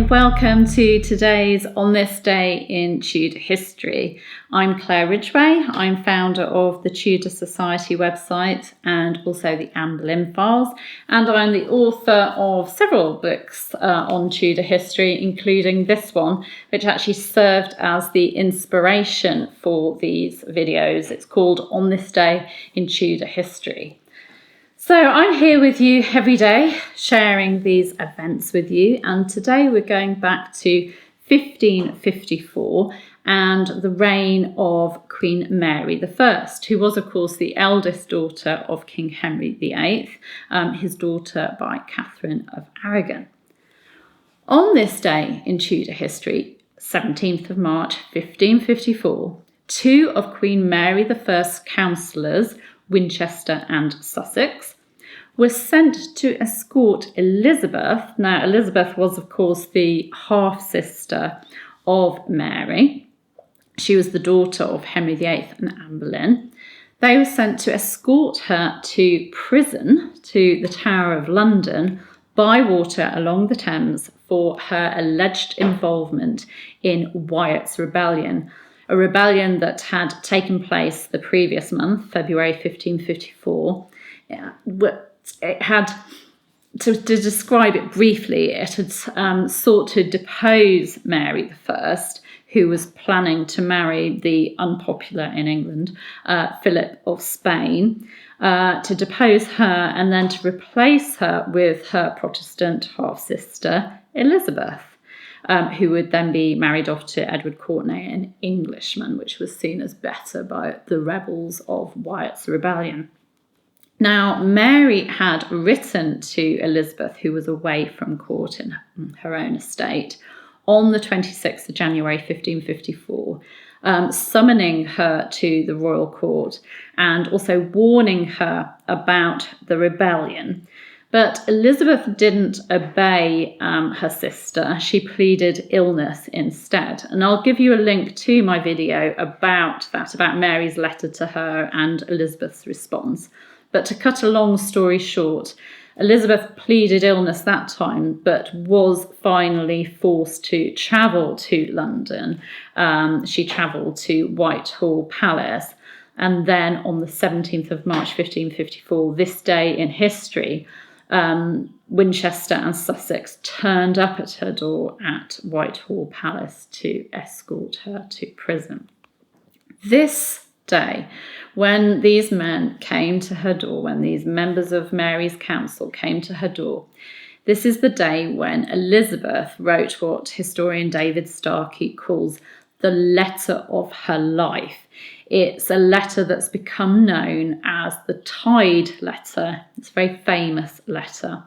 welcome to today's On This Day in Tudor History. I'm Claire Ridgway. I'm founder of the Tudor Society website and also the Anne Boleyn Files, and I'm the author of several books on Tudor history, including this one, which actually served as the inspiration for these videos. It's called On This Day in Tudor History. So I'm here with you every day, sharing these events with you, and today we're going back to 1554 and the reign of Queen Mary I, who was, of course, the eldest daughter of King Henry VIII, his daughter by Catherine of Aragon. On this day in Tudor history, 17th of March 1554, two of Queen Mary I's councillors, Winchester and Sussex, were sent to escort Elizabeth. Now, Elizabeth was, of course, the half-sister of Mary. She was the daughter of Henry VIII and Anne Boleyn. They were sent to escort her to prison, to the Tower of London, by water along the Thames for her alleged involvement in Wyatt's rebellion, a rebellion that had taken place the previous month, February 1554. It had, to describe it briefly, it had sought to depose Mary I, who was planning to marry the unpopular in England Philip of Spain, to depose her and then to replace her with her Protestant half-sister Elizabeth, who would then be married off to Edward Courtenay, an Englishman, which was seen as better by the rebels of Wyatt's rebellion. Now, Mary had written to Elizabeth, who was away from court in her own estate, on the 26th of January 1554, summoning her to the royal court and also warning her about the rebellion. But Elizabeth didn't obey her sister. She pleaded illness instead. And I'll give you a link to my video about that, about Mary's letter to her and Elizabeth's response. But to cut a long story short, Elizabeth pleaded illness that time, but was finally forced to travel to London. She travelled to Whitehall Palace. And then on the 17th of March 1554, this day in history, Winchester and Sussex turned up at her door at Whitehall Palace to escort her to prison. This day, when these men came to her door, when these members of Mary's council came to her door, this is the day when Elizabeth wrote what historian David Starkey calls the letter of her life. It's a letter that's become known as the Tide letter. It's a very famous letter.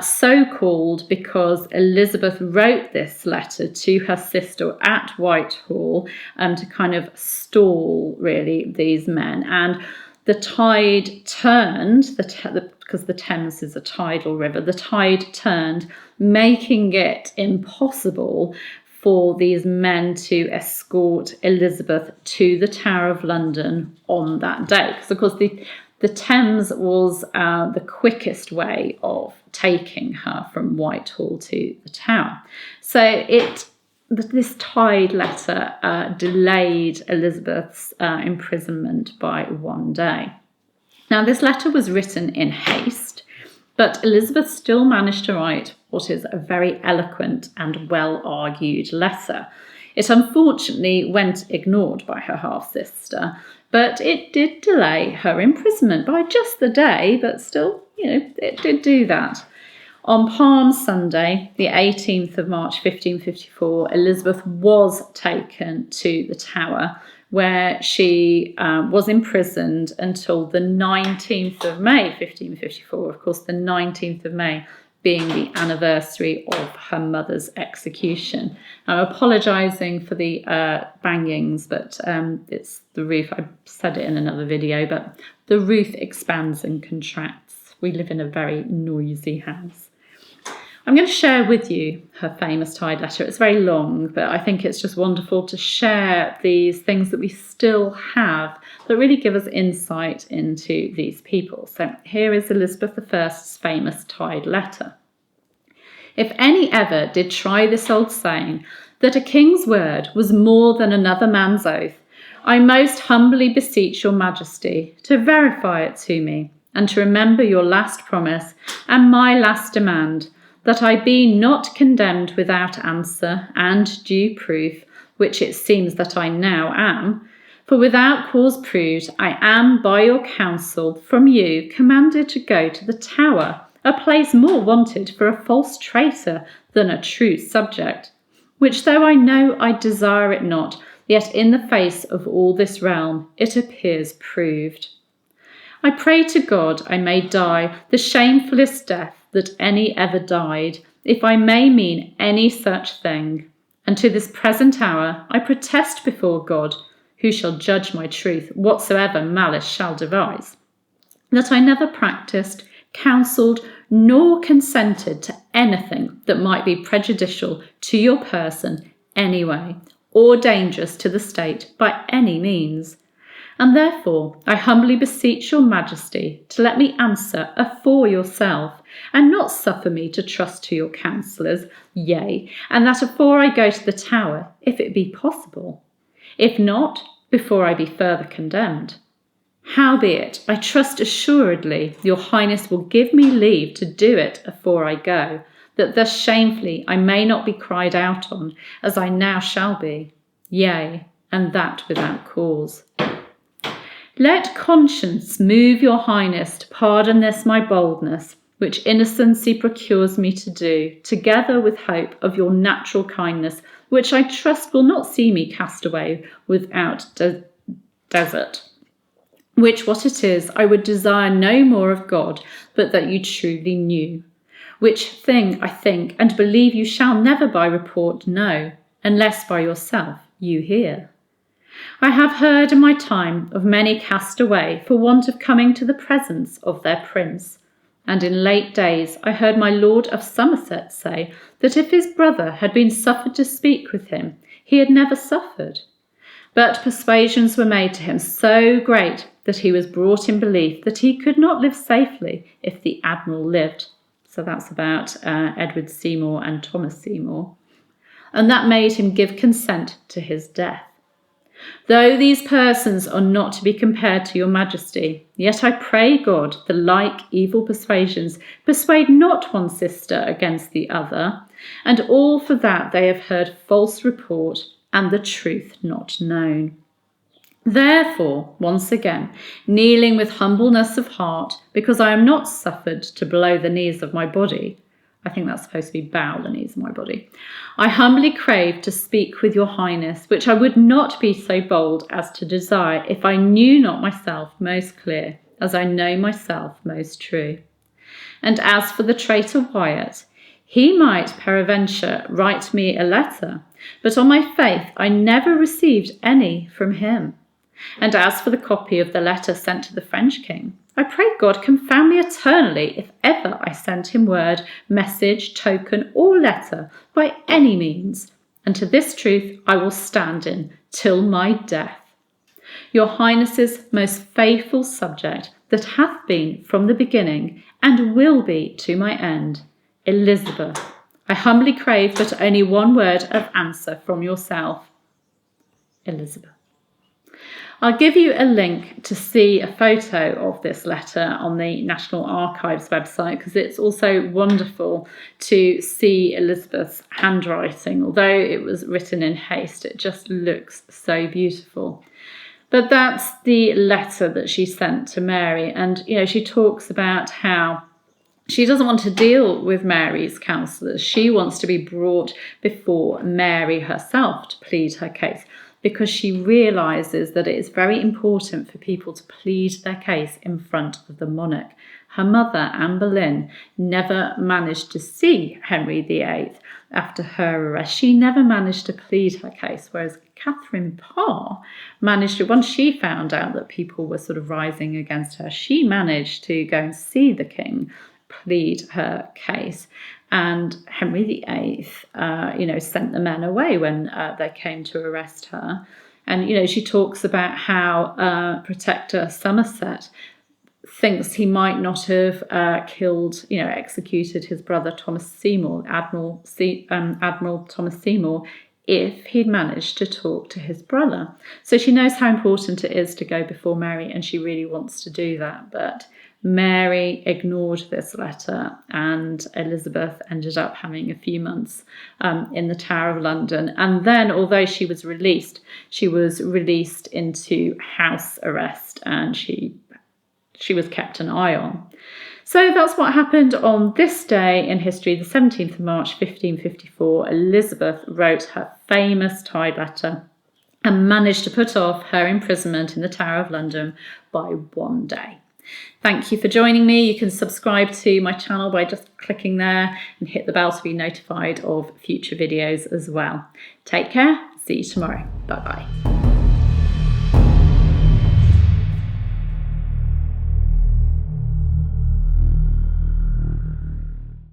So called because Elizabeth wrote this letter to her sister at Whitehall to kind of stall, really, these men. And the tide turned, because the Thames is a tidal river, the tide turned, making it impossible for these men to escort Elizabeth to the Tower of London on that day. Because, of course, the Thames was the quickest way of taking her from Whitehall to the Tower. So this Tide letter delayed Elizabeth's imprisonment by one day. Now, this letter was written in haste, but Elizabeth still managed to write what is a very eloquent and well-argued letter. It unfortunately went ignored by her half-sister, but it did delay her imprisonment by just the day, but still, it did do that. On Palm Sunday, the 18th of March 1554, Elizabeth was taken to the Tower, where she was imprisoned until the 19th of May 1554. Of course, the 19th of May being the anniversary of her mother's execution. I'm apologising for the bangings, but it's the roof. I said it in another video, but the roof expands and contracts. We live in a very noisy house. I'm going to share with you her famous Tide letter. It's very long, but I think it's just wonderful to share these things that we still have that really give us insight into these people. So here is Elizabeth I's famous Tide letter. If any ever did try this old saying, that a king's word was more than another man's oath, I most humbly beseech your majesty to verify it to me, and to remember your last promise and my last demand, that I be not condemned without answer and due proof, which it seems that I now am. For without cause proved, I am by your counsel from you commanded to go to the Tower, a place more wanted for a false traitor than a true subject, which though I know I desire it not, yet in the face of all this realm it appears proved. I pray to God I may die the shamefullest death that any ever died, if I may mean any such thing. And to this present hour I protest before God, who shall judge my truth, whatsoever malice shall devise, that I never practised, counselled, nor consented to anything that might be prejudicial to your person any way, or dangerous to the state by any means. And therefore I humbly beseech your majesty to let me answer afore yourself, and not suffer me to trust to your counsellors, yea, and that afore I go to the Tower, if it be possible. If not, before I be further condemned. Howbeit, I trust assuredly your highness will give me leave to do it afore I go, that thus shamefully I may not be cried out on, as I now shall be, yea, and that without cause. Let conscience move your highness to pardon this my boldness, which innocency procures me to do, together with hope of your natural kindness, which I trust will not see me cast away without desert. Which what it is, I would desire no more of God, but that you truly knew. Which thing I think and believe you shall never by report know, unless by yourself you hear. I have heard in my time of many cast away for want of coming to the presence of their prince. And in late days I heard my Lord of Somerset say that if his brother had been suffered to speak with him, he had never suffered. But persuasions were made to him so great that he was brought in belief that he could not live safely if the admiral lived. So that's about Edward Seymour and Thomas Seymour. And that made him give consent to his death. Though these persons are not to be compared to your majesty, yet I pray God the like evil persuasions persuade not one sister against the other, and all for that they have heard false report and the truth not known. Therefore, once again, kneeling with humbleness of heart, because I am not suffered to below the knees of my body, I think that's supposed to be bow the knees of my body, I humbly crave to speak with your highness, which I would not be so bold as to desire if I knew not myself most clear, as I know myself most true. And as for the traitor Wyatt, he might peradventure write me a letter, but on my faith I never received any from him. And as for the copy of the letter sent to the French king, I pray God confound me eternally if ever I sent him word, message, token, or letter by any means, and to this truth I will stand in till my death. Your highness's most faithful subject that hath been from the beginning and will be to my end, Elizabeth. I humbly crave but only one word of answer from yourself, Elizabeth. I'll give you a link to see a photo of this letter on the National Archives website, because it's also wonderful to see Elizabeth's handwriting. Although it was written in haste, it just looks so beautiful. But that's the letter that she sent to Mary. And, she talks about how she doesn't want to deal with Mary's counsellors. She wants to be brought before Mary herself to plead her case, because she realises that it is very important for people to plead their case in front of the monarch. Her mother, Anne Boleyn, never managed to see Henry VIII after her arrest. She never managed to plead her case, whereas Catherine Parr managed to, once she found out that people were sort of rising against her, she managed to go and see the king, plead her case. And Henry VIII, sent the men away when they came to arrest her. And, she talks about how Protector Somerset thinks he might not have executed his brother Thomas Seymour, Admiral Thomas Seymour, if he'd managed to talk to his brother. So she knows how important it is to go before Mary, and she really wants to do that. But Mary ignored this letter, and Elizabeth ended up having a few months in the Tower of London. And then, although she was released into house arrest, and she was kept an eye on. So that's what happened on this day in history, the 17th of March, 1554. Elizabeth wrote her famous Tide letter and managed to put off her imprisonment in the Tower of London by one day. Thank you for joining me. You can subscribe to my channel by just clicking there and hit the bell to be notified of future videos as well. Take care. See you tomorrow. Bye-bye.